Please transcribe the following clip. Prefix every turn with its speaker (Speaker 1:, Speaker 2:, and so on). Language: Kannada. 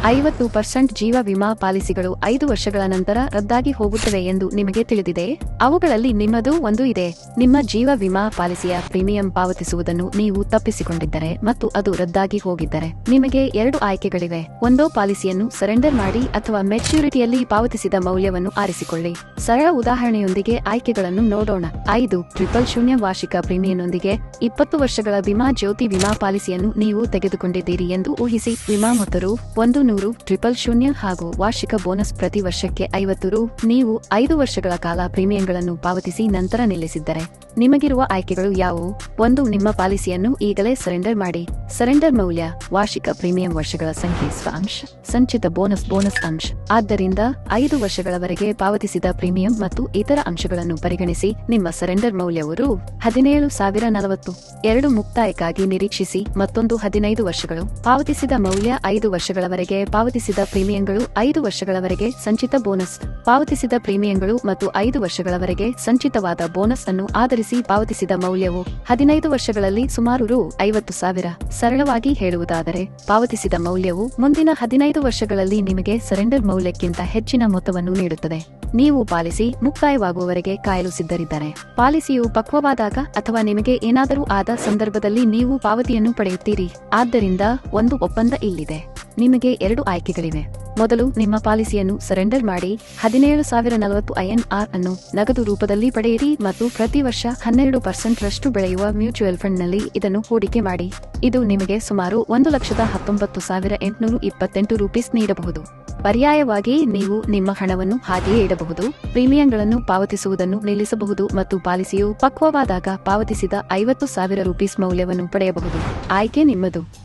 Speaker 1: 50% ಜೀವ ವಿಮಾ ಪಾಲಿಸಿಗಳು 5 ವರ್ಷಗಳ ನಂತರ ರದ್ದಾಗಿ ಹೋಗುತ್ತವೆ ಎಂದು ನಿಮಗೆ ತಿಳಿದಿದೆ. ಅವುಗಳಲ್ಲಿ ನಿಮ್ಮದು ಒಂದು ಇದೆ. ನಿಮ್ಮ ಜೀವ ವಿಮಾ ಪಾಲಿಸಿಯ ಪ್ರೀಮಿಯಂ ಪಾವತಿಸುವುದನ್ನು ನೀವು ತಪ್ಪಿಸಿಕೊಂಡಿದ್ದರೆ ಮತ್ತು ಅದು ರದ್ದಾಗಿ ಹೋಗಿದ್ದರೆ ನಿಮಗೆ 2 ಆಯ್ಕೆಗಳಿವೆ. ಒಂದೋ ಪಾಲಿಸಿಯನ್ನು ಸರೆಂಡರ್ ಮಾಡಿ ಅಥವಾ ಮೆಚ್ಯೂರಿಟಿಯಲ್ಲಿ ಪಾವತಿಸಿದ ಮೌಲ್ಯವನ್ನು ಆರಿಸಿಕೊಳ್ಳಿ. ಸರಳ ಉದಾಹರಣೆಯೊಂದಿಗೆ ಆಯ್ಕೆಗಳನ್ನು ನೋಡೋಣ. 500 ವಾರ್ಷಿಕ ಪ್ರೀಮಿಯಂನೊಂದಿಗೆ 20 ವರ್ಷಗಳ ವಿಮಾ ಜ್ಯೋತಿ ವಿಮಾ ಪಾಲಿಸಿಯನ್ನು ನೀವು ತೆಗೆದುಕೊಂಡಿದ್ದೀರಿ ಎಂದು ಊಹಿಸಿ. ವಿಮಾ ಮೊತ್ತರು 100,000 ಹಾಗೂ ವಾರ್ಷಿಕ ಬೋನಸ್ ಪ್ರತಿ ವರ್ಷಕ್ಕೆ 50 ರು. ನೀವು 5 ವರ್ಷಗಳ ಕಾಲ ಪ್ರೀಮಿಯಂಗಳನ್ನು ಪಾವತಿಸಿ ನಂತರ ನಿಲ್ಲಿಸಿದ್ದರೆ ನಿಮಗಿರುವ ಆಯ್ಕೆಗಳು ಯಾವುವು? 1. ನಿಮ್ಮ ಪಾಲಿಸಿಯನ್ನು ಈಗಲೇ ಸರೆಂಡರ್ ಮಾಡಿ. ಸರೆಂಡರ್ ಮೌಲ್ಯ ವಾರ್ಷಿಕ ಪ್ರೀಮಿಯಂ ವರ್ಷಗಳ ಸಂಖ್ಯೆ ಅಂಶ ಸಂಚಿತ ಬೋನಸ್ ಅಂಶ. ಆದ್ದರಿಂದ 5 ವರ್ಷಗಳವರೆಗೆ ಪಾವತಿಸಿದ ಪ್ರೀಮಿಯಂ ಮತ್ತು ಇತರ ಅಂಶಗಳನ್ನು ಪರಿಗಣಿಸಿ ನಿಮ್ಮ ಸರೆಂಡರ್ ಮೌಲ್ಯವು ರು. 17,040. 2. ಮುಕ್ತಾಯಕ್ಕಾಗಿ ನಿರೀಕ್ಷಿಸಿ. ಮತ್ತೊಂದು 15 ವರ್ಷಗಳು. ಪಾವತಿಸಿದ ಮೌಲ್ಯ 5 ವರ್ಷಗಳವರೆಗೆ ಪಾವತಿಸಿದ ಪ್ರೀಮಿಯಂಗಳು 5 ವರ್ಷಗಳವರೆಗೆ ಸಂಚಿತ ಬೋನಸ್. ಪಾವತಿಸಿದ ಪ್ರೀಮಿಯಂಗಳು ಮತ್ತು 5 ವರ್ಷಗಳವರೆಗೆ ಸಂಚಿತವಾದ ಬೋನಸ್ ಅನ್ನು ಆಧರಿಸಿ ಪಾವತಿಸಿದ ಮೌಲ್ಯವು 15 ವರ್ಷಗಳಲ್ಲಿ ಸುಮಾರು ರು. 50,000. ಸರಳವಾಗಿ ಹೇಳುವುದಾದರೆ ಪಾವತಿಸಿದ ಮೌಲ್ಯವು ಮುಂದಿನ 15 ವರ್ಷಗಳಲ್ಲಿ ನಿಮಗೆ ಸರೆಂಡರ್ ಮೌಲ್ಯಕ್ಕಿಂತ ಹೆಚ್ಚಿನ ಮೊತ್ತವನ್ನು ನೀಡುತ್ತದೆ. ನೀವು ಪಾಲಿಸಿ ಮುಕ್ತಾಯವಾಗುವವರೆಗೆ ಕಾಯಲು ಸಿದ್ಧರಿದ್ದರೆ, ಪಾಲಿಸಿಯು ಪಕ್ವವಾದಾಗ ಅಥವಾ ನಿಮಗೆ ಏನಾದರೂ ಆದ ಸಂದರ್ಭದಲ್ಲಿ ನೀವು ಪಾವತಿಯನ್ನು ಪಡೆಯುತ್ತೀರಿ. ಆದ್ದರಿಂದ ಒಂದು ಒಪ್ಪಂದ ಇಲ್ಲಿದೆ. ನಿಮಗೆ 2 ಆಯ್ಕೆಗಳಿವೆ. ಮೊದಲು, ನಿಮ್ಮ ಪಾಲಿಸಿಯನ್ನು ಸರೆಂಡರ್ ಮಾಡಿ 17,040 INR ಅನ್ನು ನಗದು ರೂಪದಲ್ಲಿ ಪಡೆಯಿರಿ ಮತ್ತು ಪ್ರತಿ ವರ್ಷ 12% ರಷ್ಟು ಬೆಳೆಯುವ ಮ್ಯೂಚುವಲ್ ಫಂಡ್ನಲ್ಲಿ ಇದನ್ನು ಹೂಡಿಕೆ ಮಾಡಿ. ಇದು ನಿಮಗೆ ಸುಮಾರು 1,19,828 ರೂಪೀಸ್ ನೀಡಬಹುದು. ಪರ್ಯಾಯವಾಗಿ, ನೀವು ನಿಮ್ಮ ಹಣವನ್ನು ಹಾಗೆಯೇ ಇಡಬಹುದು, ಪ್ರೀಮಿಯಂಗಳನ್ನು ಪಾವತಿಸುವುದನ್ನು ನಿಲ್ಲಿಸಬಹುದು ಮತ್ತು ಪಾಲಿಸಿಯು ಪಕ್ವವಾದಾಗ ಪಾವತಿಸಿದ 50,000 ರೂಪೀಸ್ ಮೌಲ್ಯವನ್ನು ಪಡೆಯಬಹುದು. ಆಯ್ಕೆ ನಿಮ್ಮದು.